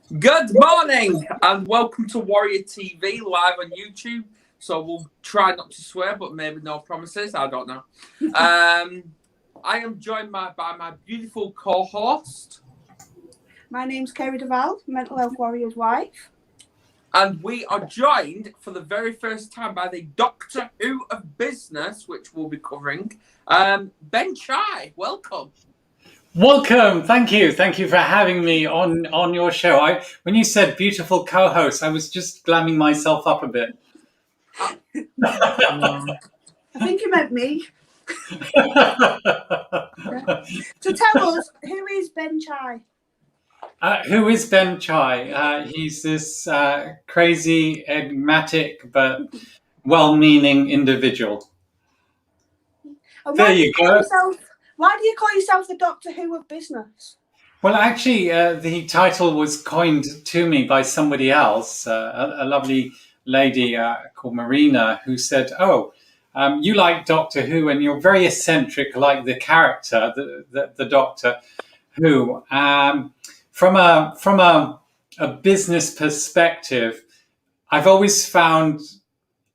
Good morning and welcome to Warrior TV live on YouTube. So we'll try not to swear, but maybe no promises. I don't know. I am joined by my beautiful co-host. My name's Kerry Duval, Mental Health Warrior's wife. And we are joined for the very first time by the Doctor Who of business, which we'll be covering. Ben Chai, welcome. Welcome. Thank you for having me on your show. When you said beautiful co-host, I was just glamming myself up a bit. I think you meant me. So tell us, who is Ben Chai? Who is Ben Chai? He's this crazy, enigmatic, but well-meaning individual. There you go. Why do you call yourself the Doctor Who of business? Well, actually, the title was coined to me by somebody else, a lovely lady called Marina, who said, you like Doctor Who and you're very eccentric like the character, the Doctor Who. From a business perspective, I've always found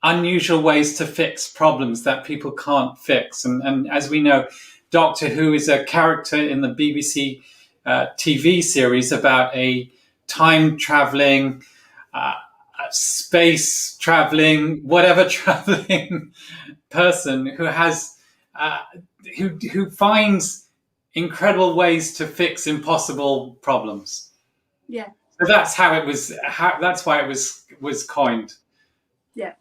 unusual ways to fix problems that people can't fix. And as we know, Doctor Who is a character in the BBC TV series about a time-traveling, space-traveling, whatever-traveling person who has who finds incredible ways to fix impossible problems. Yeah. So that's how it was. That's why it was coined. Yeah,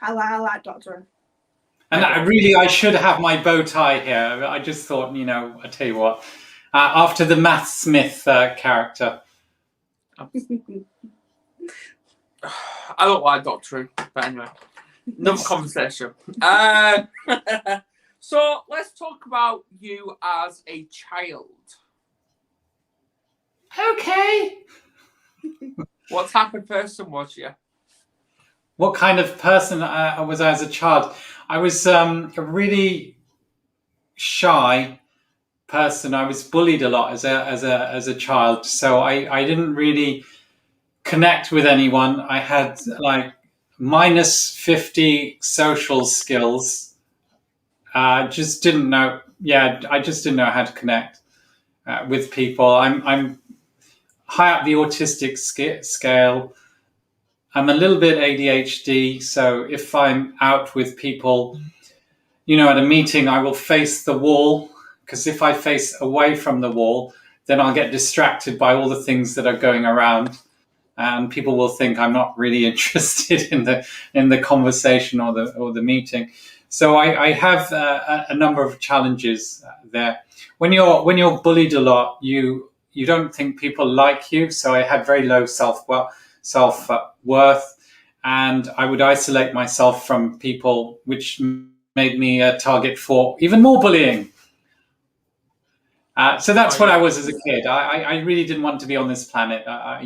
I like Doctor Who. And I should have my bow tie here. I just thought, I tell you what, after the Matt Smith character. I don't like Doctor Who, but anyway, another conversation. So let's talk about you as a child. Okay. What type of person was you? What kind of person was I as a child? I was a really shy person. I was bullied a lot as a child, so I didn't really connect with anyone. I had like minus 50 social skills. Just didn't know. Yeah, I just didn't know how to connect with people. I'm high up the autistic scale. I'm a little bit ADHD, so if I'm out with people, at a meeting, I will face the wall, because if I face away from the wall, then I'll get distracted by all the things that are going around, and people will think I'm not really interested in the conversation or the meeting. So I have a number of challenges there. When you're bullied a lot, you don't think people like you. So I had very low self-worth, and I would isolate myself from people, which made me a target for even more bullying. So that's what I was as a kid. I really didn't want to be on this planet. I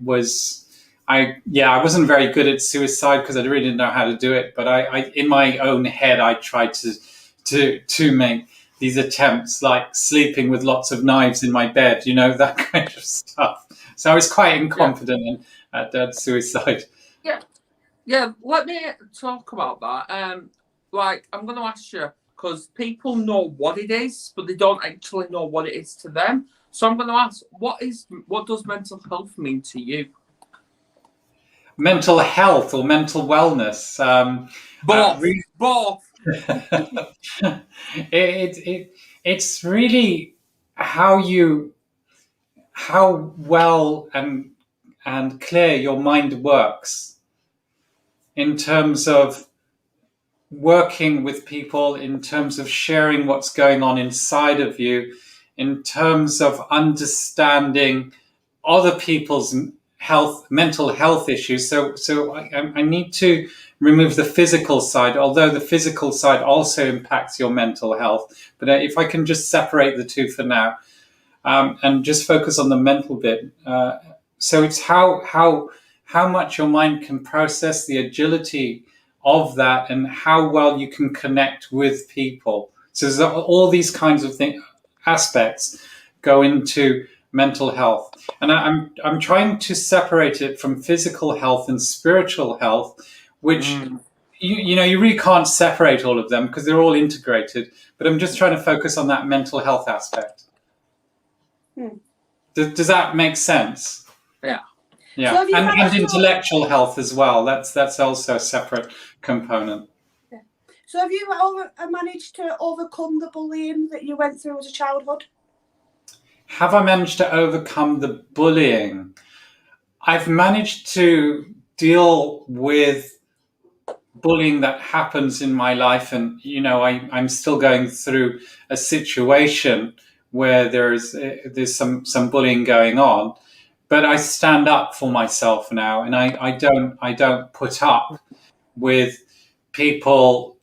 wasn't very good at suicide because I really didn't know how to do it. But I in my own head, I tried to make these attempts, like sleeping with lots of knives in my bed, that kind of stuff. So I was quite inconfident at suicide. Yeah. Let me talk about that. I'm going to ask you, because people know what it is, but they don't actually know what it is to them. So I'm going to ask, what does mental health mean to you? Mental health or mental wellness? Both. It's really how well and clear your mind works in terms of working with people, in terms of sharing what's going on inside of you, in terms of understanding other people's mental health issues. So I need to remove the physical side, although the physical side also impacts your mental health. But if I can just separate the two for now, and just focus on the mental bit. So it's how much your mind can process, the agility of that, and how well you can connect with people. So there's all these kinds of aspects go into mental health, and I'm trying to separate it from physical health and spiritual health, which you really can't separate all of them because they're all integrated. But I'm just trying to focus on that mental health aspect. Does that make sense? Yeah. Yeah, So have you and managed to- intellectual health as well. That's also a separate component. So have you managed to overcome the bullying that you went through as a childhood? Have I managed to overcome the bullying? I've managed to deal with bullying that happens in my life, and I'm still going through a situation where there's some bullying going on, but I stand up for myself now, and I don't put up with people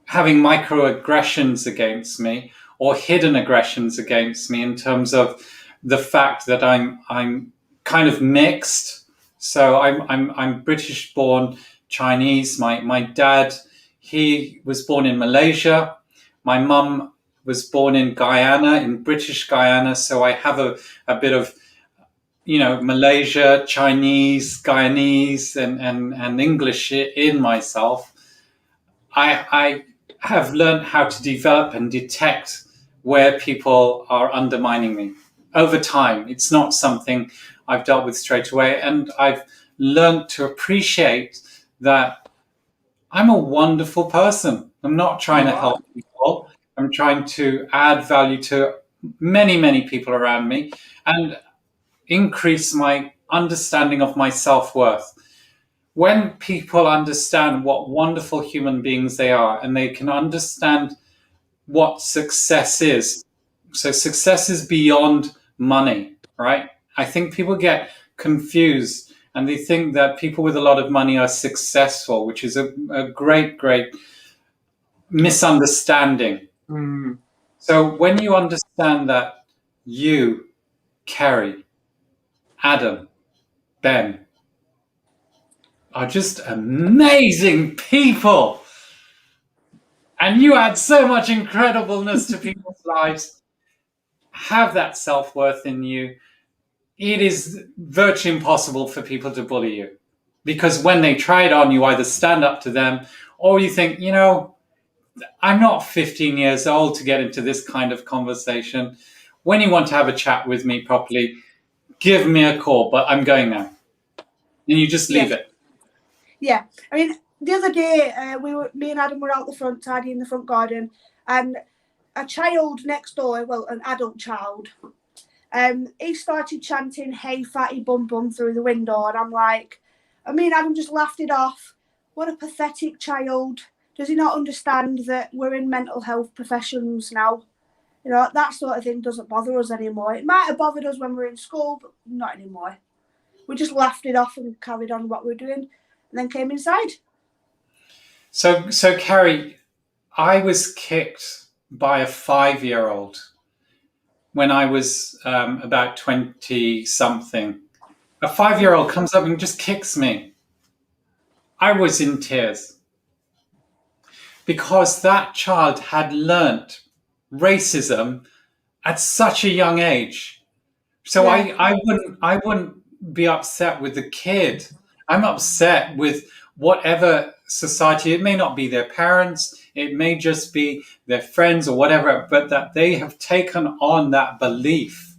having microaggressions against me or hidden aggressions against me, in terms of the fact that I'm kind of mixed. So I'm British born Chinese. My dad, he was born in Malaysia. My mum was born in Guyana, in British Guyana. So I have a bit of Malaysia, Chinese, Guyanese, and English in myself. I have learned how to develop and detect where people are undermining me over time. It's not something I've dealt with straight away. And I've learned to appreciate that I'm a wonderful person. I'm not trying to help people. I'm trying to add value to many, many people around me and increase my understanding of my self-worth. When people understand what wonderful human beings they are, and they can understand what success is. So success is beyond money, right? I think people get confused and they think that people with a lot of money are successful, which is a great, great misunderstanding. So when you understand that you, Kerry, Adam, Ben, are just amazing people, and you add so much incredibleness to people's lives, have that self-worth in you, it is virtually impossible for people to bully you. Because when they try it on, you either stand up to them or you think, I'm not 15 years old to get into this kind of conversation. When you want to have a chat with me properly, give me a call, but I'm going now. And you just leave it. Yeah. I mean, the other day, me and Adam were out the front, tidying the front garden, and a child next door, well, an adult child, he started chanting, "Hey, fatty bum bum," through the window. And I'm like, me and Adam just laughed it off. What a pathetic child. Does he not understand that we're in mental health professions now? That sort of thing doesn't bother us anymore. It might have bothered us when we were in school, but not anymore. We just laughed it off and carried on what we were doing, and then came inside. So Kerry, I was kicked by a 5-year-old when I was about 20 something. A 5-year-old comes up and just kicks me. I was in tears because that child had learnt racism at such a young age. So Yeah. I wouldn't be upset with the kid. I'm upset with whatever society. It may not be their parents, it may just be their friends or whatever, but that they have taken on that belief.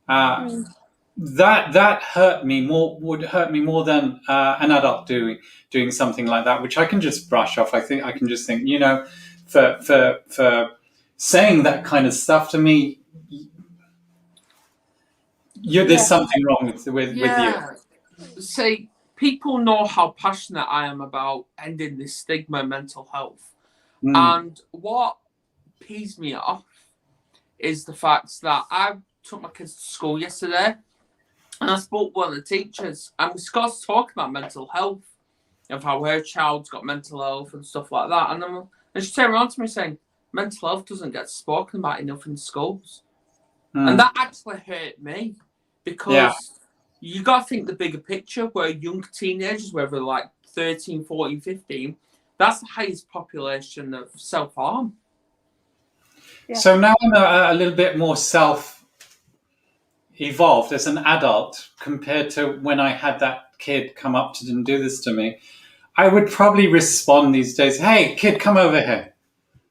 That hurt me more. Would hurt me more than an adult doing something like that, which I can just brush off. I can just think, for saying that kind of stuff to me, there's something wrong with you. See, people know how passionate I am about ending this stigma in mental health. And what pees me off is the fact that I took my kids to school yesterday and I spoke to one of the teachers and we got to talk about mental health, of how her child's got mental health and stuff like that. And she turned around to me saying, mental health doesn't get spoken about enough in schools. And that actually hurt me because you got to think the bigger picture where young teenagers, whether like 13, 14, 15, that's the highest population of self-harm. Yeah. So now I'm a little bit more self-evolved as an adult compared to when I had that kid come up to and do this to me. I would probably respond these days, "Hey, kid, come over here."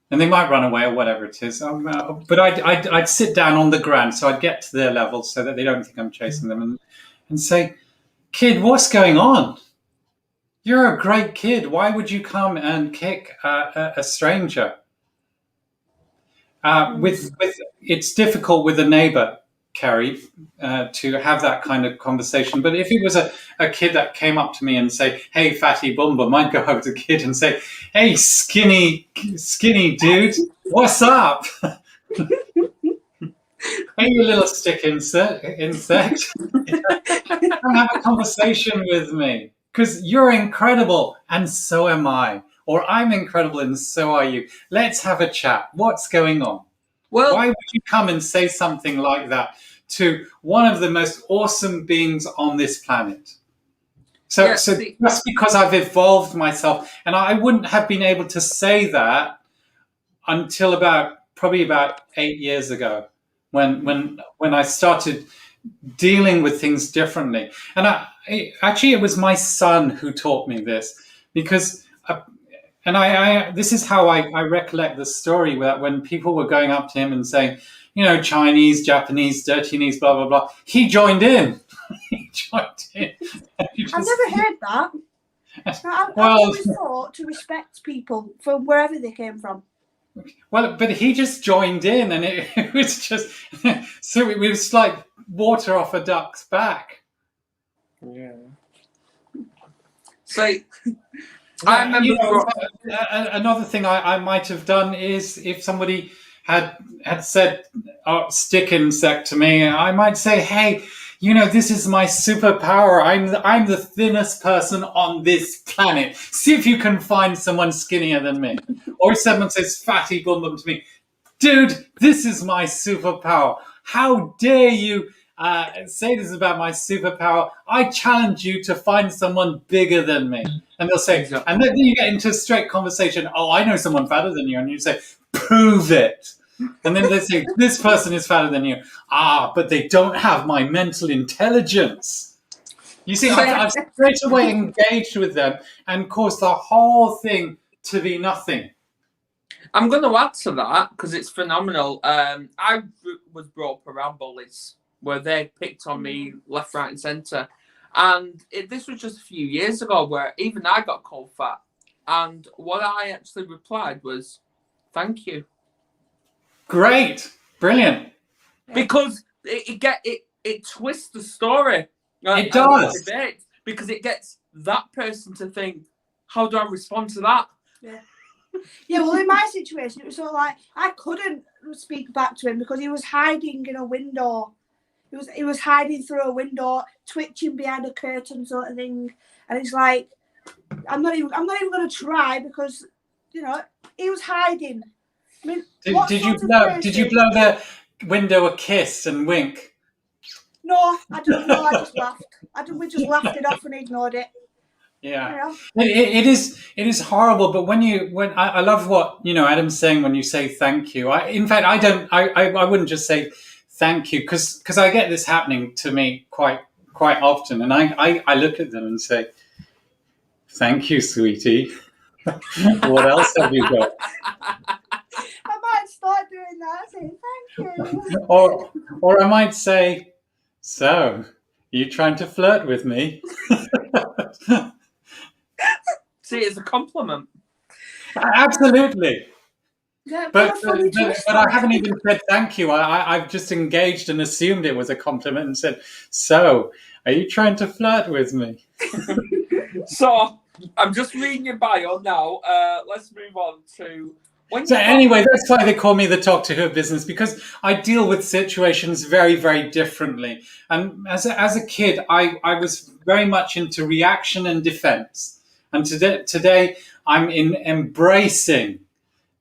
And they might run away or whatever it is. But I'd sit down on the ground, so I'd get to their level so that they don't think I'm chasing them, and say, "Kid, what's going on? You're a great kid. Why would you come and kick a stranger?" With it's difficult with a neighbour, Kerry, to have that kind of conversation. But if it was a kid that came up to me and say, "Hey, fatty bum bum," I'd go over to the kid and say, "Hey, skinny dude, what's up? Hey, you little stick insect. Come have a conversation with me because you're incredible and so am I. Or I'm incredible and so are you. Let's have a chat. What's going on?" Well, Why would you come and say something like that to one of the most awesome beings on this planet? So just because I've evolved myself, and I wouldn't have been able to say that until probably about 8 years ago, when I started dealing with things differently. And actually, it was my son who taught me this, because this is how I recollect the story, that when people were going up to him and saying, Chinese, Japanese, dirty knees, blah blah blah, he joined in. He joined in. I've never heard that. I've always thought to respect people from wherever they came from. Well, but he just joined in, and it was just so it was like water off a duck's back. Yeah. So I remember another thing I might have done is, if somebody had said stick insect to me, I might say, "Hey, this is my superpower. I'm the thinnest person on this planet. See if you can find someone skinnier than me." Or if someone says fatty bum bum to me, "Dude, this is my superpower. How dare you say this about my superpower? I challenge you to find someone bigger than me." And they'll say, and then you get into a straight conversation, "Oh, I know someone fatter than you." And you say, "Prove it." And then they say, "This person is fatter than you." But they don't have my mental intelligence. You see, I've straight away engaged with them and caused the whole thing to be nothing. I'm going to add to that because it's phenomenal. I was brought up around bullies where they picked on me left, right, and centre. And this was just a few years ago where even I got called fat. And what I actually replied was, "Thank you." Great. Brilliant. Because it twists the story. It does. Because it gets that person to think, how do I respond to that? Yeah. Yeah, well, in my situation, it was sort of like I couldn't speak back to him because he was hiding in a window. He was hiding through a window, twitching behind a curtain, sort of thing. And it's like, I'm not even going to try because, he was hiding. I mean, did you blow the window a kiss and wink? No, I don't know. I just laughed. We just laughed it off and ignored it. Yeah, it is horrible. But when I love what Adam's saying when you say thank you. In fact, I wouldn't just say thank you because I get this happening to me quite often, and I look at them and say, "Thank you, sweetie." What else have you got? I might start doing that, saying thank you. Or I might say, "So, are you trying to flirt with me?" See, it's a compliment. Absolutely. Yeah, but I haven't even said thank you. I've just engaged and assumed it was a compliment and said, "So, are you trying to flirt with me?" So, I'm just reading your bio now. Let's move on to... Anyway, that's why they call me the Talk to Her business, because I deal with situations very, very differently. And as a kid, I was very much into reaction and defense. And today I'm in embracing.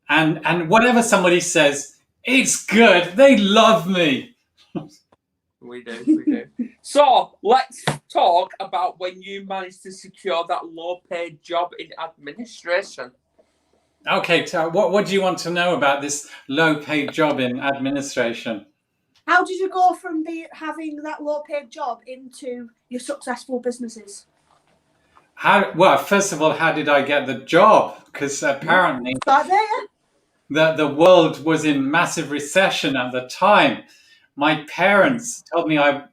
And whatever somebody says, it's good. They love me. We do. So let's talk about when you managed to secure that low-paid job in administration. Okay, so what do you want to know about this low-paid job in administration? How did you go from having that low-paid job into your successful businesses? Well, first of all, how did I get the job? Because apparently Start there. the world was in massive recession at the time. My parents told me I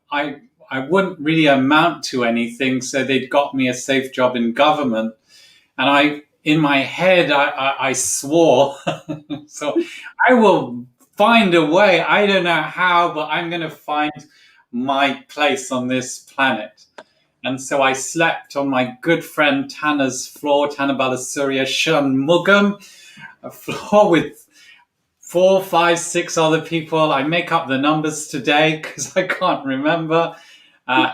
wouldn't really amount to anything, so they'd got me a safe job in government. And in my head, I swore, so I will find a way. I don't know how, but I'm going to find my place on this planet. And so I slept on my good friend Tana's floor, Tana Balasuriya Shanmugam, a floor with 4, 5, 6 other people. I make up the numbers today because I can't remember.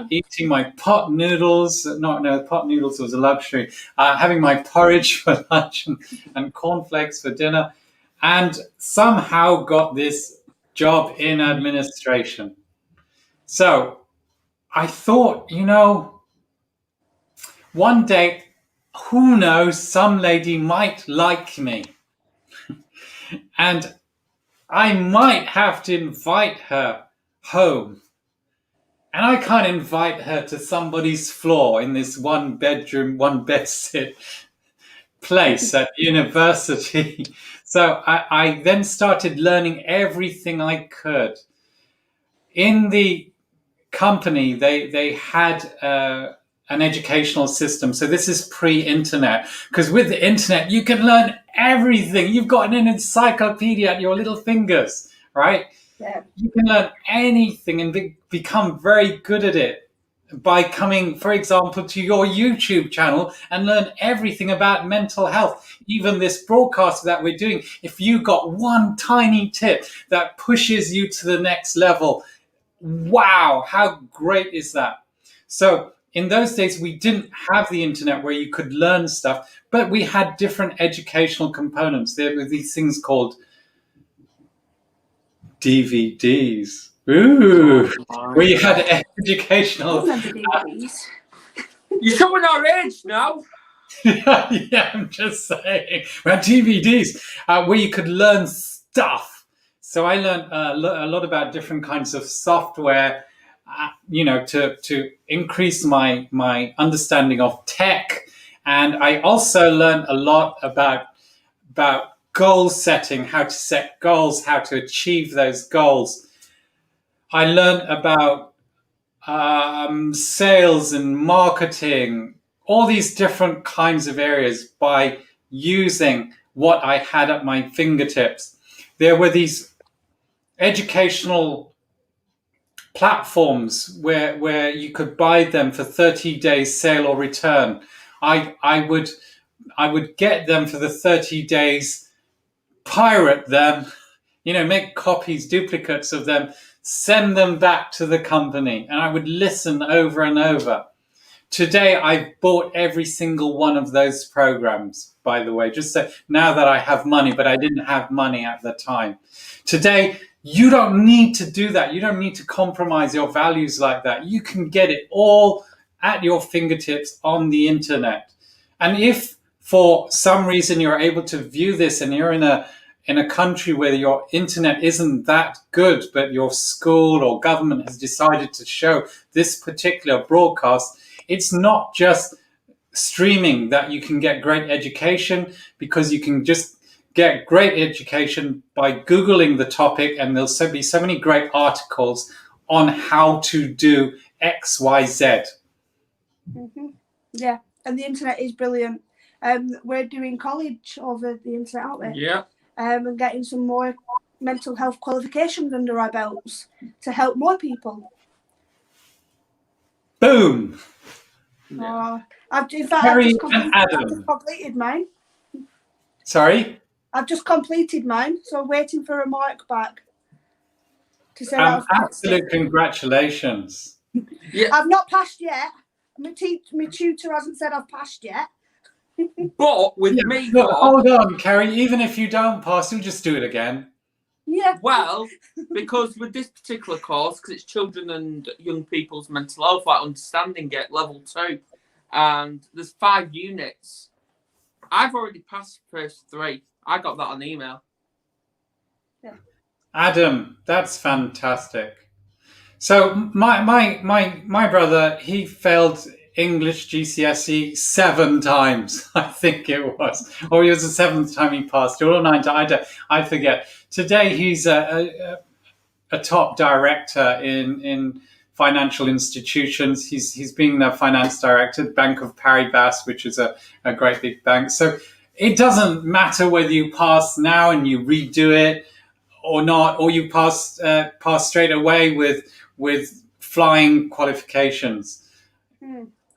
Eating my pot noodles. No, pot noodles was a luxury. Having my porridge for lunch and cornflakes for dinner. And somehow got this job in administration. So I thought, one day, who knows, some lady might like me. And I might have to invite her home. And I can't invite her to somebody's floor in this one bedroom, one bed sit place at university. So I then started learning everything I could. In the company, they had an educational system. So this is pre-internet, because with the internet, you can learn everything. You've got an encyclopedia at your little fingers, right? Yeah. You can learn anything and become very good at it by coming, for example, to your YouTube channel and learn everything about mental health. Even this broadcast that we're doing, if you got one tiny tip that pushes you to the next level, wow, how great is that? So in those days, we didn't have the internet where you could learn stuff, but we had different educational components. There were these things called DVDs. Ooh, where you had educational. Remember DVDs. You're showing our age now. Yeah, I'm just saying. We had DVDs where you could learn stuff. So I learned a lot about different kinds of software, to increase my understanding of tech. And I also learned a lot about goal setting, how to set goals, how to achieve those goals. I learned about sales and marketing, all these different kinds of areas by using what I had at my fingertips. There were these educational platforms where you could buy them for 30 days sale or return. I would get them for the 30 days, pirate them, make copies, duplicates of them, send them back to the company, and I would listen over and over. Today, I've bought every single one of those programs, by the way, just so now that I have money, but I didn't have money at the time. Today, you don't need to do that. You don't need to compromise your values like that. You can get it all at your fingertips on the internet. And if for some reason you're able to view this and you're in a country where your internet isn't that good, but your school or government has decided to show this particular broadcast, it's not just streaming that you can get great education, because you can just get great education by Googling the topic, and there'll be so many great articles on how to do X, Y, Z. Mm-hmm. Yeah, and the internet is brilliant. We're doing college over the internet, aren't we? Yeah. And getting some more mental health qualifications under our belts to help more people. Boom. Yeah. I've just completed mine. Sorry? I've just completed mine, so I'm waiting for a mark back to say absolute congratulations. Yeah. I've not passed yet. My tutor hasn't said I've passed yet. But with me, look, hold on, Carrie. Even if you don't pass, you'll just do it again. Yeah. Well, because with this particular course, because it's children and young people's mental health, like understanding it, level 2, and there's 5 units. I've already passed first 3. I got that on email. Adam, that's fantastic. So my brother, he failed English GCSE 7 times, I think it was, or it was the 7th time he passed, or 9 times. I forget. Today he's a top director in financial institutions. He's being the finance director at Bank of Paribas, which is a great big bank. So it doesn't matter whether you pass now and you redo it or not, or you pass straight away with flying qualifications.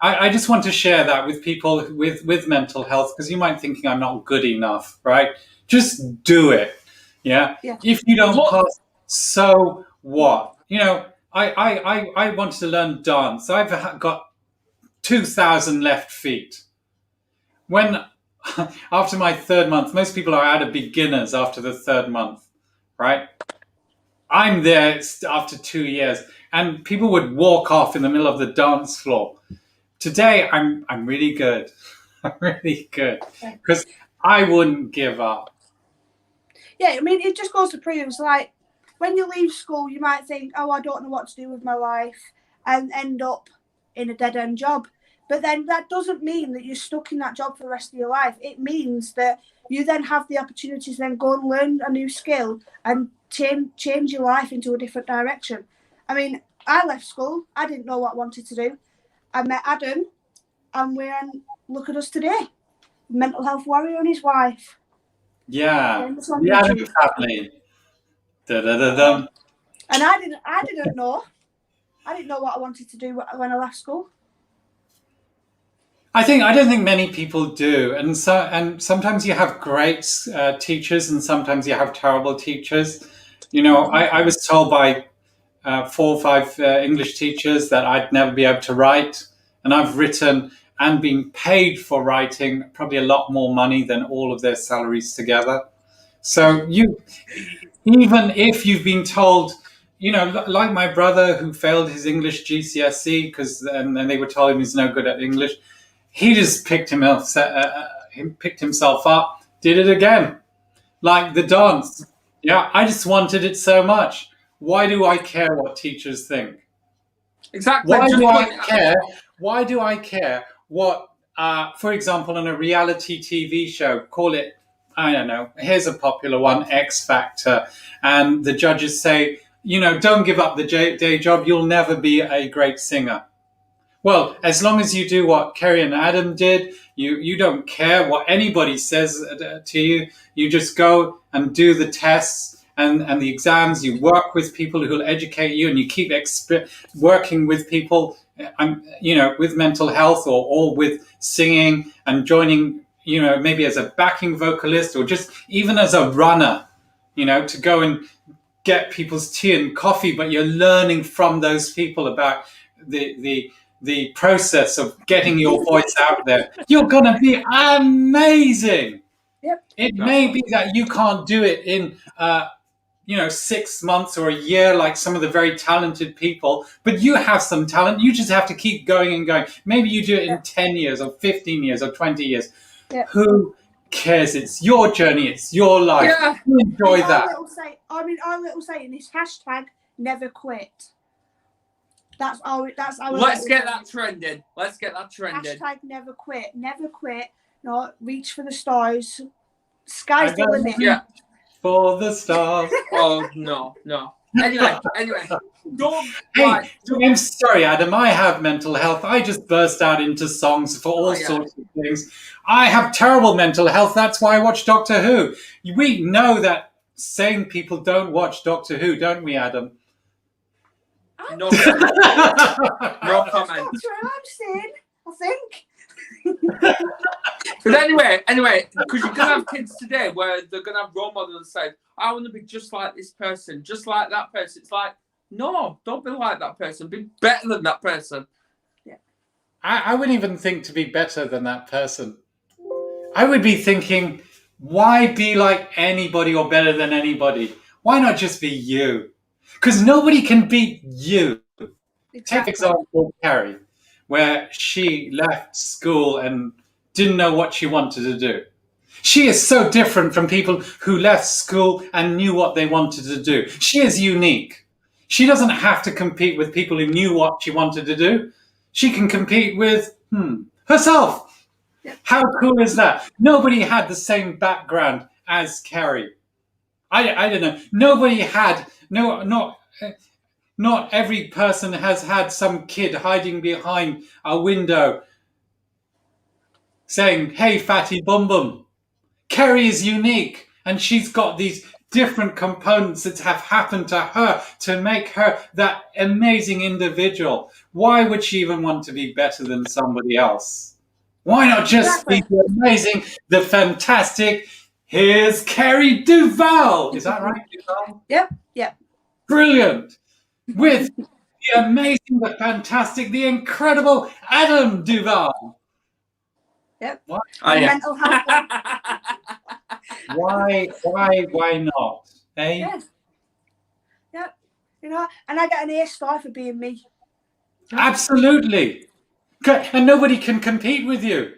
I just want to share that with people with mental health, because you might think I'm not good enough, right? Just do it. Yeah. If you don't pass, so what? You know, I wanted to learn dance. I've got 2,000 left feet. When after my 3rd month, most people are out of beginners after the 3rd month, right? I'm there after 2 years, and people would walk off in the middle of the dance floor. Today, I'm really good. I'm really good because I wouldn't give up. Yeah, I mean, it just goes to prove, it's like when you leave school, you might think, oh, I don't know what to do with my life, and end up in a dead-end job. But then that doesn't mean that you're stuck in that job for the rest of your life. It means that you then have the opportunity to then go and learn a new skill and change your life into a different direction. I mean, I left school. I didn't know what I wanted to do. I met Adam, and look at us today. Mental health warrior and his wife. Yeah, the Adam family. Da-da-da-dum. And I didn't know. I didn't know what I wanted to do when I left school. I don't think many people do, and sometimes you have great teachers, and sometimes you have terrible teachers. You know, I was told by 4 or 5 English teachers that I'd never be able to write, and I've written and been paid for writing probably a lot more money than all of their salaries together. So even if you've been told, you know, like my brother who failed his English GCSE and then they were told him he's no good at English, he just picked himself up, did it again, like the dance. Yeah, I just wanted it so much. Why do I care what teachers think? Exactly. Why do I care what, for example, on a reality TV show, call it, I don't know, here's a popular one, X Factor, and the judges say, you know, don't give up the day job, you'll never be a great singer. Well, as long as you do what Kerry and Adam did, you don't care what anybody says to you. You just go and do the tests and the exams. You work with people who will educate you, and you keep working with people, you know, with mental health or with singing and joining, you know, maybe as a backing vocalist or just even as a runner, you know, to go and get people's tea and coffee. But you're learning from those people about the process of getting your voice out there. You're going to be amazing. Yep. It may be that you can't do it in, 6 months or a year like some of the very talented people, but you have some talent. You just have to keep going and going. Maybe you do it in 10 years or 15 years or 20 years. Yep. Who cares? It's your journey. It's your life. Yeah. You enjoy that. Our little saying is hashtag never quit. That's our. Let's get that trending. Hashtag never quit. Never quit. No, reach for the stars. Sky's the limit. Yeah. For the stars. Oh no. Anyway. I'm sorry, Adam. I have mental health. I just burst out into songs for all sorts of things. I have terrible mental health. That's why I watch Doctor Who. We know that sane people don't watch Doctor Who, don't we, Adam? No comment. No comment. That's what I'm saying, I think. But anyway, because you're gonna have kids today where they're gonna have role models and say, I want to be just like this person, just like that person. It's like, no, don't be like that person. Be better than that person. Yeah. I wouldn't even think to be better than that person. I would be thinking, why be like anybody or better than anybody? Why not just be you? Because nobody can beat you. Exactly. Take example, Carrie, where she left school and didn't know what she wanted to do. She is so different from people who left school and knew what they wanted to do. She is unique. She doesn't have to compete with people who knew what she wanted to do. She can compete with herself. Yeah. How cool is that? Nobody had the same background as Carrie. I don't know. Nobody had, not every person has had some kid hiding behind a window saying, "Hey, fatty bum bum." Kerry is unique, and she's got these different components that have happened to her to make her that amazing individual. Why would she even want to be better than somebody else? Why not just be the amazing, the fantastic? Here's Kerry Duval. Is that right, Duval? Yep. Brilliant. With the amazing, the fantastic, the incredible Adam Duval. Yep. What? Mental health one. Why not? Eh? Yes. Yep. You know, and I get an A-star for being me. Absolutely. And nobody can compete with you.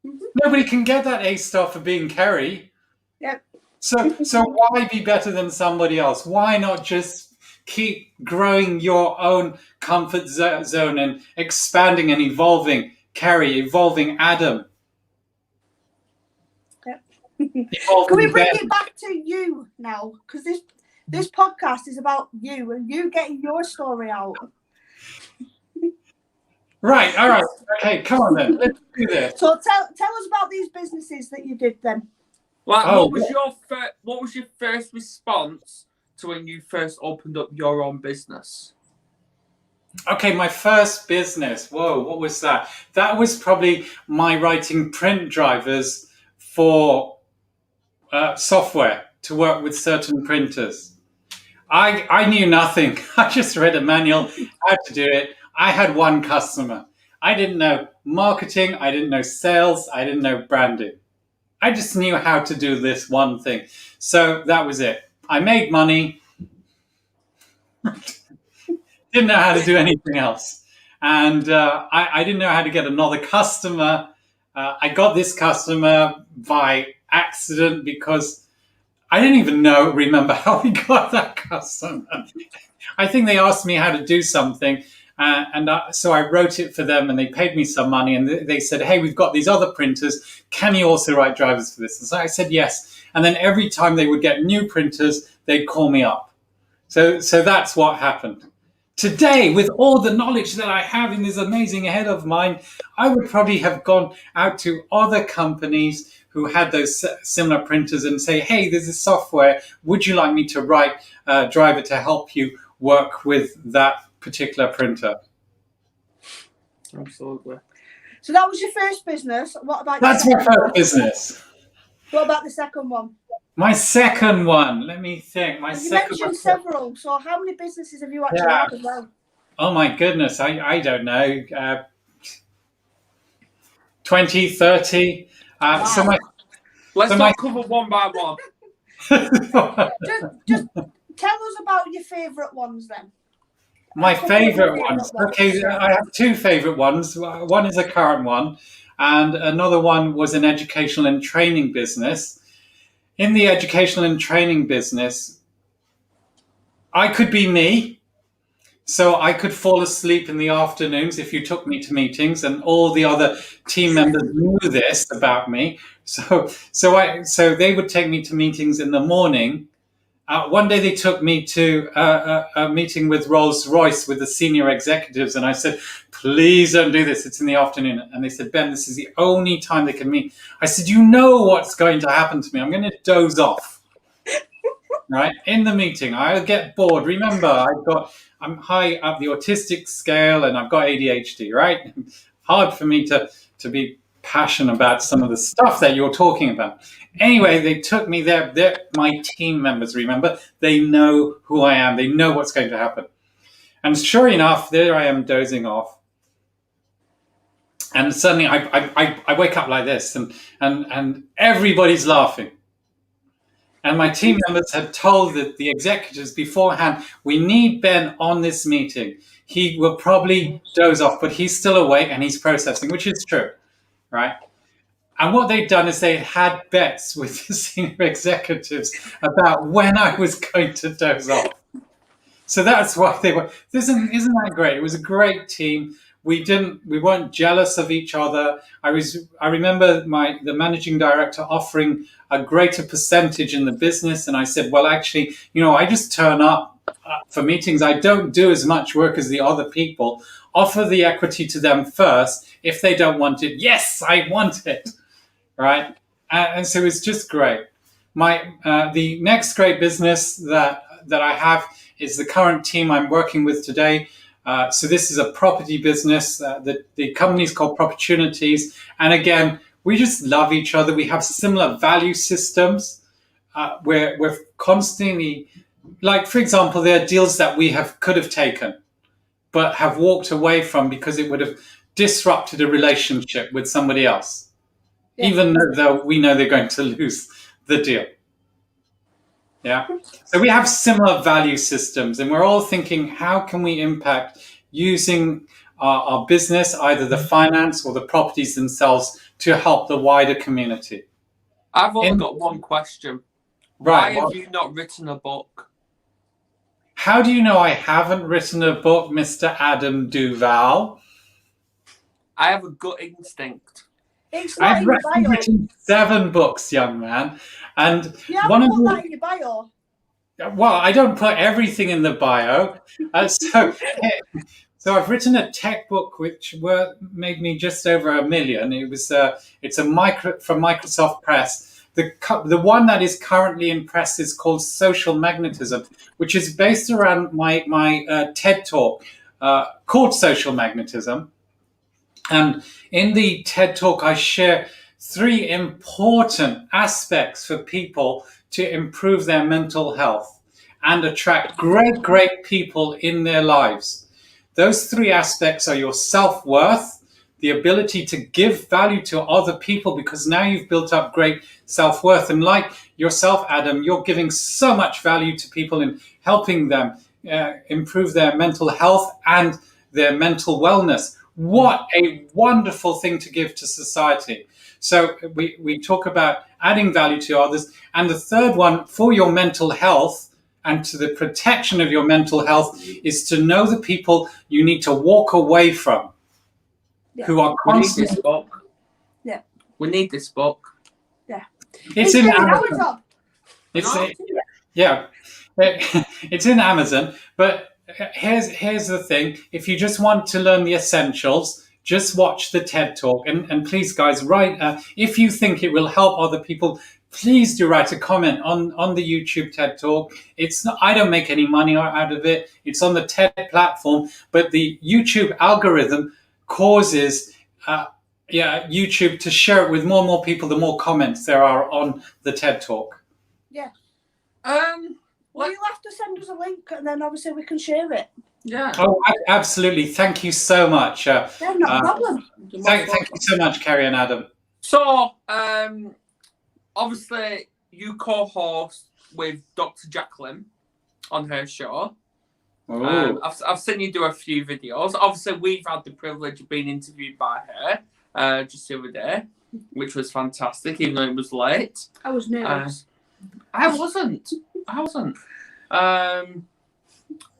Mm-hmm. Nobody can get that A-star for being Kerry. Yep. So why be better than somebody else? Why not just keep growing your own comfort zone and expanding and evolving Kerry, evolving Adam? Yep. Evolving Can we bring Ben. it back to you now? Because this podcast is about you and you getting your story out. Right, all right. Okay, come on then. Let's do this. So tell us about these businesses that you did then. Like, Oh, what was your first response to when you first opened up your own business? Okay, my first business. Whoa, what was that? That was probably my writing print drivers for software to work with certain printers. I knew nothing. I just read a manual how to do it. I had one customer. I didn't know marketing. I didn't know sales. I didn't know branding. I just knew how to do this one thing. So that was it. I made money. Didn't know how to do anything else. And I didn't know how to get another customer. I got this customer by accident because I didn't even remember how we got that customer. I think they asked me how to do something. So I wrote it for them and they paid me some money and they said, "Hey, we've got these other printers. Can you also write drivers for this?" And so I said yes. And then every time they would get new printers, they'd call me up. So that's what happened. Today, with all the knowledge that I have in this amazing head of mine, I would probably have gone out to other companies who had those similar printers and say, "Hey, there's this software. Would you like me to write a driver to help you work with that particular printer?" Absolutely. So that was your first business. What about That's my first business. What about the second one? My second one. Let me think. You mentioned several. So how many businesses have you actually had as well? Oh my goodness. I don't know. 20, 30. Wow. Let's not cover one by one. just tell us about your favourite ones then. My favourite ones. Okay, I have two favourite ones. One is a current one, and another one was an educational and training business. In the educational and training business, I could be me. So I could fall asleep in the afternoons if you took me to meetings, and all the other team members knew this about me. So they would take me to meetings in the morning. One day they took me to a meeting with Rolls-Royce with the senior executives, and I said, "Please don't do this. It's in the afternoon." And they said, "Ben, this is the only time they can meet." I said, "You know what's going to happen to me. I'm going to doze off." Right? In the meeting, I'll get bored. Remember, I'm high up the autistic scale and I've got ADHD, right? Hard for me to be passionate about some of the stuff that you're talking about. Anyway, they took me there. They're my team members, remember? They know who I am. They know what's going to happen. And sure enough, there I am dozing off. And suddenly I wake up like this and everybody's laughing. And my team members had told the executives beforehand, "We need Ben on this meeting. He will probably doze off, but he's still awake and he's processing," which is true, right? And what they'd done is they had bets with the senior executives about when I was going to doze off. So that's why they were. Isn't that great? It was a great team. We weren't jealous of each other. I remember the managing director offering a greater percentage in the business, and I said, well, actually, I just turn up for meetings. I don't do as much work as the other people. Offer the equity to them first. If they don't want it, yes, I want it, right? And so it's just great. The next great business that I have is the current team I'm working with today. So this is a property business. The company is called Opportunities. And again, we just love each other. We have similar value systems. We're constantly, like, for example, there are deals that we could have taken, but have walked away from because it would have disrupted a relationship with somebody else, even though we know they're going to lose the deal. Yeah. So we have similar value systems, and we're all thinking, how can we impact using our business, either the finance or the properties themselves, to help the wider community? I've only got one question. Right. Why have you not written a book? How do you know I haven't written a book, Mr. Adam Duval? I have a gut instinct. It's not I've in your bio. written 7 books, young man. And You haven't put that in your bio. Well, I don't put everything in the bio. So I've written a tech book which made me just over $1 million. It's from Microsoft Press. The one that is currently in press is called Social Magnetism, which is based around my TED talk called Social Magnetism. And in the TED talk, I share 3 important aspects for people to improve their mental health and attract great people in their lives. Those 3 aspects are your self-worth, the ability to give value to other people, because now you've built up great self-worth. And like yourself, Adam, you're giving so much value to people in helping them improve their mental health and their mental wellness. What a wonderful thing to give to society. So we talk about adding value to others. And the third one, for your mental health and to the protection of your mental health, is to know the people you need to walk away from, who are constantly... We need this book. Yeah. We need this book. Yeah. It's in Amazon. It's in Amazon. But here's the thing. If you just want to learn the essentials, just watch the TED Talk. And please, guys, if you think it will help other people, please do write a comment on the YouTube TED Talk. I don't make any money out of it. It's on the TED platform, but the YouTube algorithm causes YouTube to share it with more and more people the more comments there are on the TED Talk. Yeah. Well, you'll have to send us a link, and then obviously we can share it. Yeah. Oh, absolutely. Thank you so much. Yeah, no problem. Thank you so much, Carrie and Adam. So, obviously, you co-host with Dr. Jacqueline on her show. I've seen you do a few videos. Obviously, we've had the privilege of being interviewed by her just the other day, which was fantastic, even though it was late. I was nervous. I wasn't.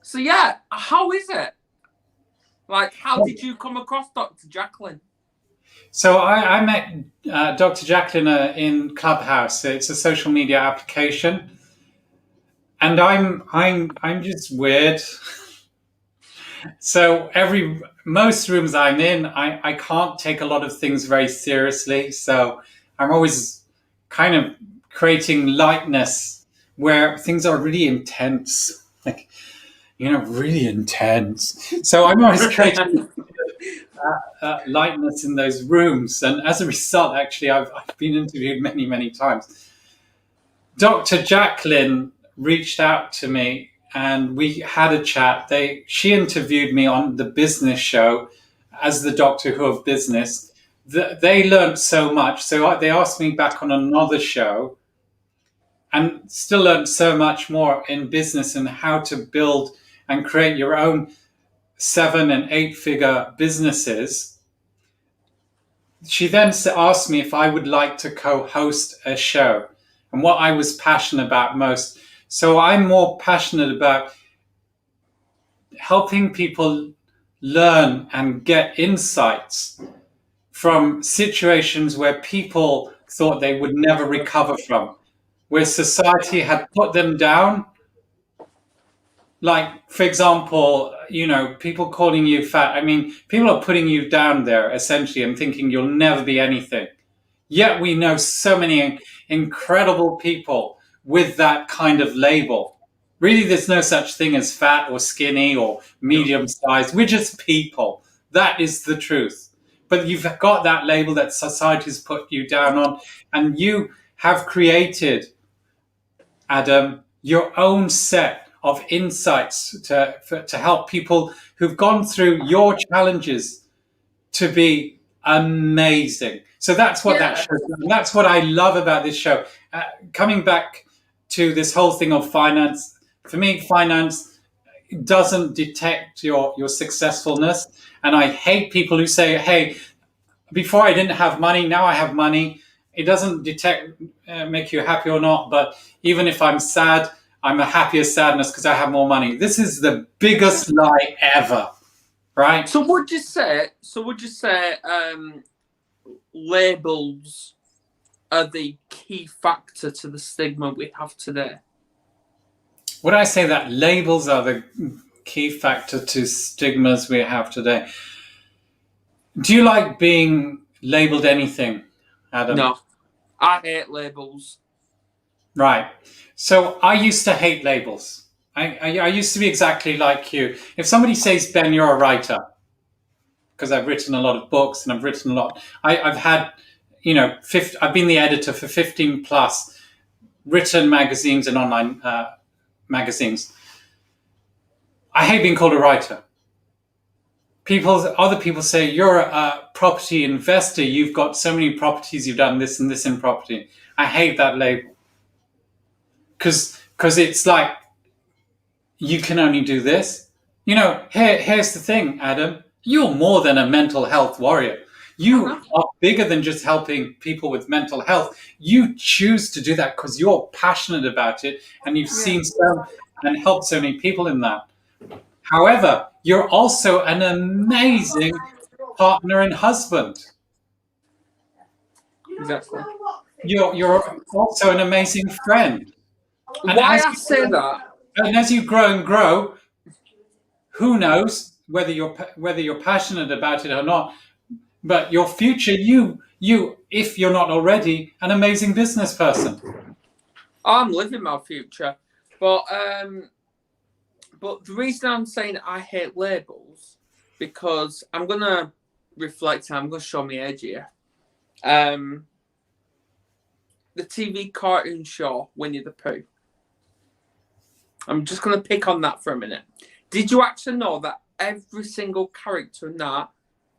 So yeah, how is it? Like, how did you come across Dr. Jacqueline? So I met Dr. Jacqueline in Clubhouse. It's a social media application, and I'm just weird. So most rooms I'm in, I can't take a lot of things very seriously. So I'm always kind of creating lightness where things are really intense, really intense. So I'm always creating lightness in those rooms. And as a result, actually, I've been interviewed many, many times. Dr. Jacqueline reached out to me and we had a chat. She interviewed me on the business show as the Doctor Who of business. They learned so much. So they asked me back on another show and still learned so much more in business and how to build and create your own 7- and 8-figure businesses. she then asked me if I would like to co-host a show and what I was passionate about most. So I'm more passionate about helping people learn and get insights from situations where people thought they would never recover from, where society had put them down. Like, for example, people calling you fat. I mean, people are putting you down there essentially and thinking you'll never be anything. Yet we know so many incredible people with that kind of label. Really, there's no such thing as fat or skinny or medium sized. We're just people. That is the truth. But you've got that label that society's put you down on, and you have created, Adam, your own set of insights to help people who've gone through your challenges to be amazing. So that's what that show. That's what I love about this show. Coming back to this whole thing of finance, for me, finance doesn't detect your successfulness, and I hate people who say, "Hey, before I didn't have money, now I have money." It doesn't detect make you happy or not, but even if I'm sad, I'm a happier sadness because I have more money. This is the biggest lie ever, right? So would you say labels are the key factor to the stigma we have today? Would I say that labels are the key factor to stigmas we have today? Do you like being labeled anything, Adam? No, I hate labels. Right. So I used to hate labels. I used to be exactly like you. If somebody says, Ben, you're a writer, because I've written a lot of books and I've written a lot. I've had, I've been the editor for 15 plus written magazines and online magazines. I hate being called a writer. Other people say, you're a property investor. You've got so many properties. You've done this and this in property. I hate that label. Because it's like, you can only do this. Here's the thing, Adam. You're more than a mental health warrior. You are bigger than just helping people with mental health. You choose to do that because you're passionate about it and you've seen and helped so many people in that. However, you're also an amazing partner and husband. Exactly. You're also an amazing friend. And why I say that? And as you grow and grow, who knows whether you're passionate about it or not? But your future, you, if you're not already, an amazing business person. I'm living my future, but the reason I'm saying I hate labels because I'm gonna reflect. I'm gonna show my age here. The TV cartoon show Winnie the Pooh. I'm just going to pick on that for a minute. Did you actually know that every single character in that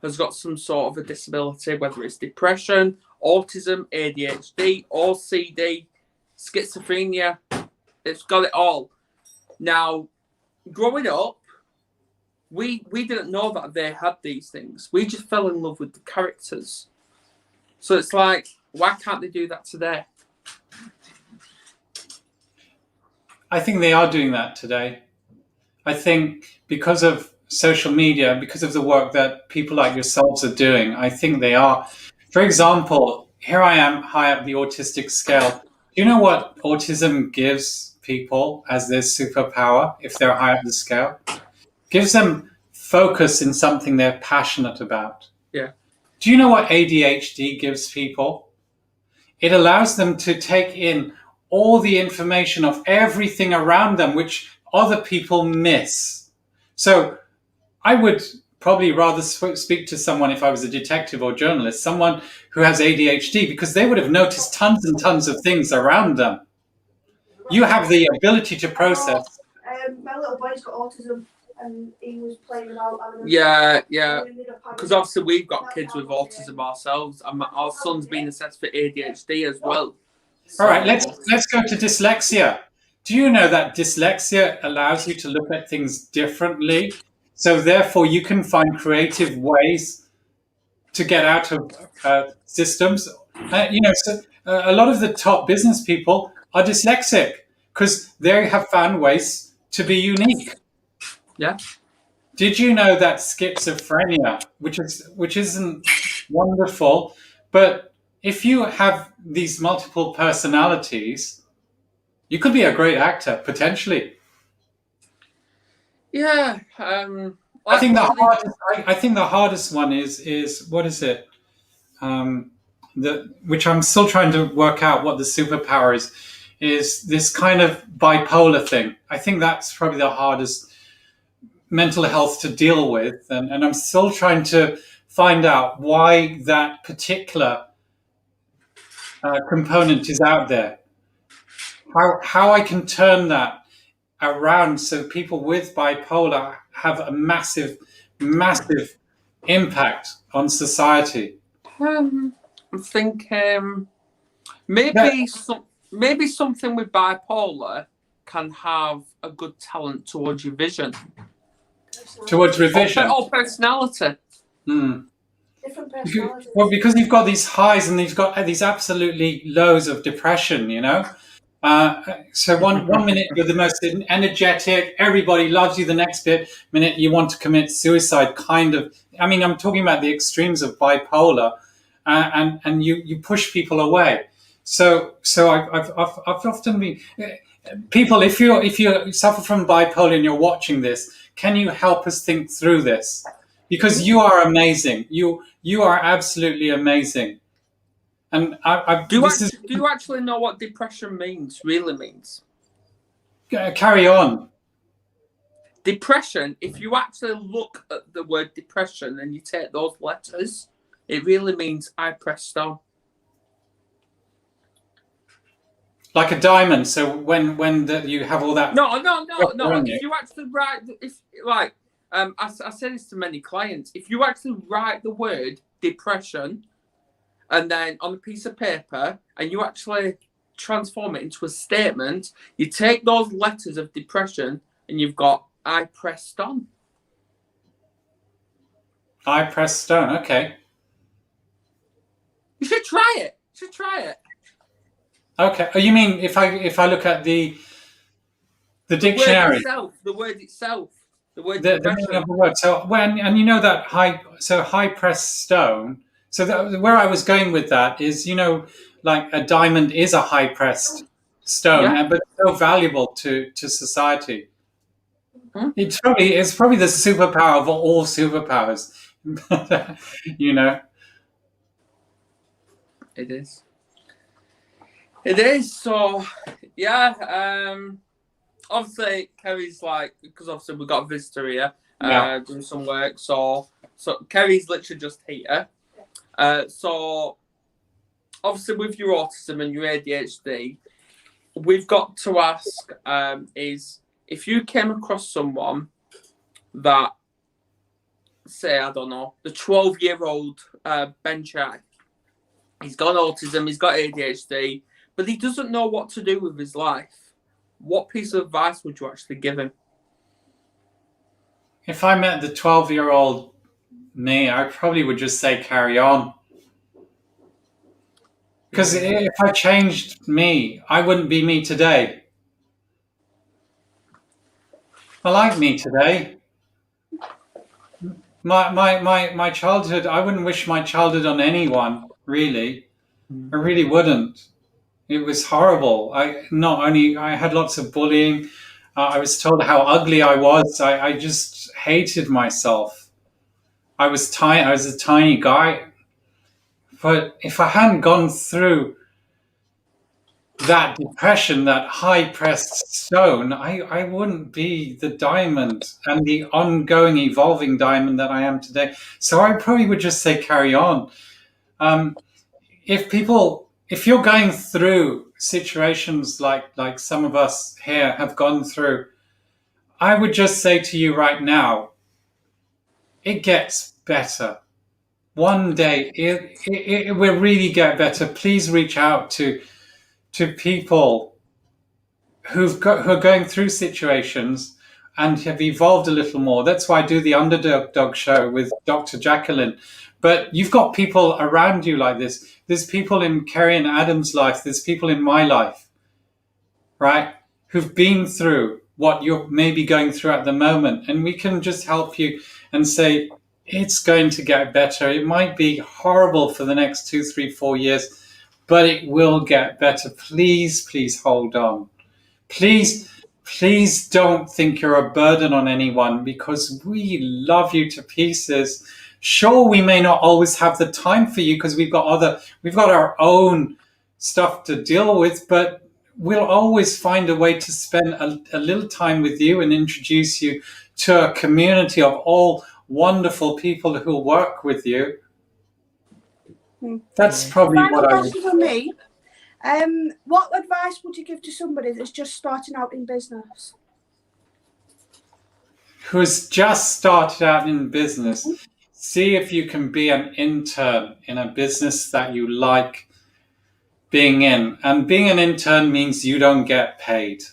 has got some sort of a disability, whether it's depression, autism, ADHD, OCD, schizophrenia? It's got it all. Now, growing up, we didn't know that they had these things. We just fell in love with the characters. So it's like, why can't they do that today? I think they are doing that today. I think because of social media, because of the work that people like yourselves are doing, I think they are. For example, here I am high up the autistic scale. Do you know what autism gives people as their superpower if they're high up the scale? Gives them focus in something they're passionate about. Yeah. Do you know what ADHD gives people? It allows them to take in all the information of everything around them, which other people miss. So I would probably rather speak to someone, if I was a detective or journalist, someone who has ADHD, because they would have noticed tons and tons of things around them. You have the ability to process. My little boy's got autism and he was playing without animals. Yeah. Because obviously we've got kids with autism ourselves, and our son's been assessed for ADHD as well. So, all right, let's go to dyslexia. Do you know that dyslexia allows you to look at things differently? So therefore you can find creative ways to get out of systems. So a lot of the top business people are dyslexic because they have found ways to be unique. Yeah. Did you know that schizophrenia, which isn't wonderful, but if you have these multiple personalities, you could be a great actor potentially. Yeah. I think the hardest one is what is it? Which I'm still trying to work out what the superpower is this kind of bipolar thing. I think that's probably the hardest mental health to deal with, and I'm still trying to find out why that particular component is out there. How I can turn that around so people with bipolar have a massive, massive impact on society. I think maybe something with bipolar can have a good talent towards your vision, towards revision, or personality. Different personalities. Well, because you've got these highs and you've got these absolutely lows of depression, So one minute you're the most energetic, everybody loves you. The next minute you want to commit suicide. Kind of. I mean, I'm talking about the extremes of bipolar, and you push people away. So I've often been people. If you suffer from bipolar and you're watching this, can you help us think through this? Because you are amazing. You are absolutely amazing. And do you actually know what depression really means? Carry on. Depression, if you actually look at the word depression and you take those letters, it really means I press stone. Like a diamond. So when you have all that. No. If you actually write, I say this to many clients. If you actually write the word depression, and then on a piece of paper, and you actually transform it into a statement, you take those letters of depression, and you've got I press stone. I press stone. Okay. You should try it. Okay. Oh, you mean if I look at the dictionary, the word itself, the meaning of the word. So and you know that high press stone. So where I was going with that is, like a diamond is a high pressed stone, but so valuable to society. Mm-hmm. It's probably the superpower of all superpowers. It is. So, yeah. Obviously, Kerry's because obviously we've got a visitor here doing some work. So Kerry's literally just here. So, obviously, with your autism and your ADHD, we've got to ask is if you came across someone that, say, I don't know, the 12-year-old Ben Chai, he's got autism, he's got ADHD, but he doesn't know what to do with his life, what piece of advice would you actually give him? If I met the 12-year-old me, I probably would just say carry on. Because if I changed me, I wouldn't be me today. I like me today. My childhood, I wouldn't wish my childhood on anyone, really. I really wouldn't. It was horrible. I had lots of bullying. I was told how ugly I was. I just hated myself. I was a tiny guy. But if I hadn't gone through that depression, that high-pressed stone, I wouldn't be the diamond and the ongoing, evolving diamond that I am today. So I probably would just say carry on. If you're going through situations like some of us here have gone through, I would just say to you right now, it gets better. One day it will really get better. Please reach out to people who are going through situations and have evolved a little more. That's why I do the Underdog Show with Dr. Jacqueline. But you've got people around you like this. There's people in Kerry and Adam's life. There's people in my life, right, who've been through what you're maybe going through at the moment. And we can just help you and say, it's going to get better. It might be horrible for the next 2, 3, 4 years, but it will get better. Please, please hold on. Please, please don't think you're a burden on anyone, because we love you to pieces. Sure, we may not always have the time for you because we've got our own stuff to deal with, but we'll always find a way to spend a little time with you and introduce you to a community of all wonderful people who work with you. That's probably what I would. For me, what advice would you give to somebody that's just starting out in business? Who's just started out in business? See if you can be an intern in a business that you like being in. And being an intern means you don't get paid.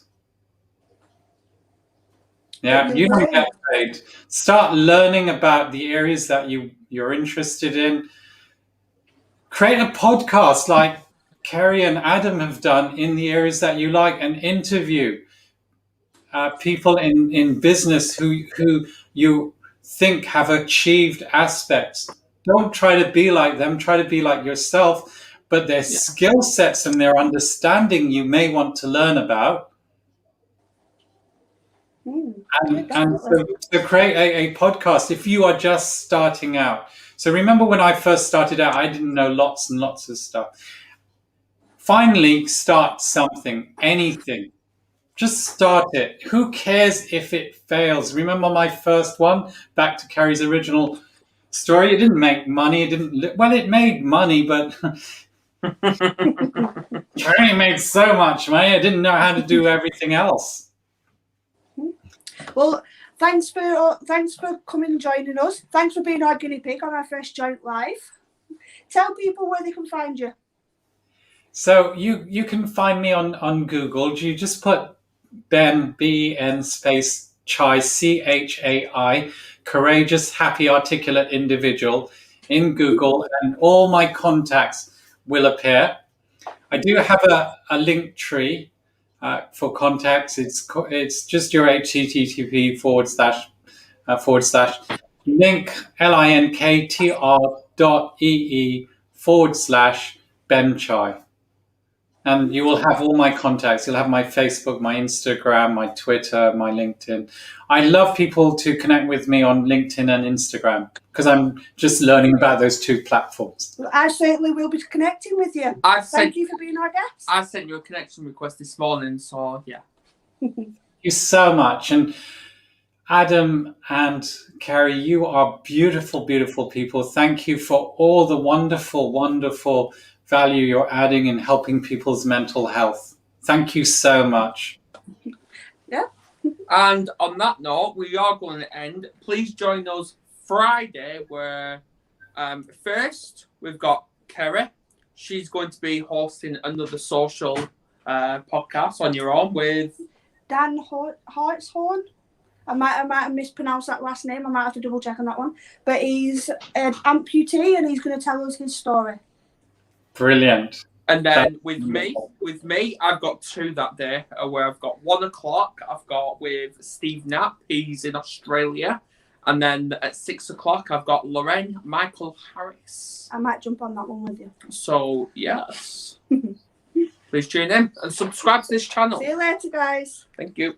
Yeah, you don't get paid. Start learning about the areas that you're interested in. Create a podcast like Kerry and Adam have done in the areas that you like, and interview people in business who you think have achieved aspects. Don't try to be like them, try to be like yourself, but their skill sets and their understanding you may want to learn about. And so create a podcast if you are just starting out. So remember when I first started out, I didn't know lots and lots of stuff. Finally, start something, anything. Just start it. Who cares if it fails? Remember my first one, back to Carrie's original story? It didn't make money. It made money, but Carrie made so much money. I didn't know how to do everything else. Well, thanks for coming and joining us. Thanks for being our guinea pig on our first joint live. Tell people where they can find you. So you can find me on Google. You just put Ben, B-E-N space Chai, C-H-A-I, courageous, happy, articulate individual in Google, and all my contacts will appear. I do have a link tree for contacts. It's just your http / link linktr.ee/Ben Chai. And you will have all my contacts. You'll have my Facebook, my Instagram, my Twitter, my LinkedIn. I love people to connect with me on LinkedIn and Instagram because I'm just learning about those two platforms. Well, I certainly will be connecting with you. Thank you for being our guest. I sent you a connection request this morning, so yeah. Thank you so much. And Adam and Carrie, you are beautiful, beautiful people. Thank you for all the wonderful, wonderful value you're adding in helping people's mental health. Thank you so much. Yeah. And on that note, we are going to end. Please join us Friday, where first we've got Kerry. She's going to be hosting another social podcast on your own with Dan Hartshorn. I might have mispronounced that last name. I might have to double check on that one. But he's an amputee and he's going to tell us his story. Brilliant. And then with me, I've got two that day where I've got 1 o'clock. I've got with Steve Knapp. He's in Australia. And then at 6 o'clock, I've got Lorraine Michael Harris. I might jump on that one with you. So, yes. Please tune in and subscribe to this channel. See you later, guys. Thank you.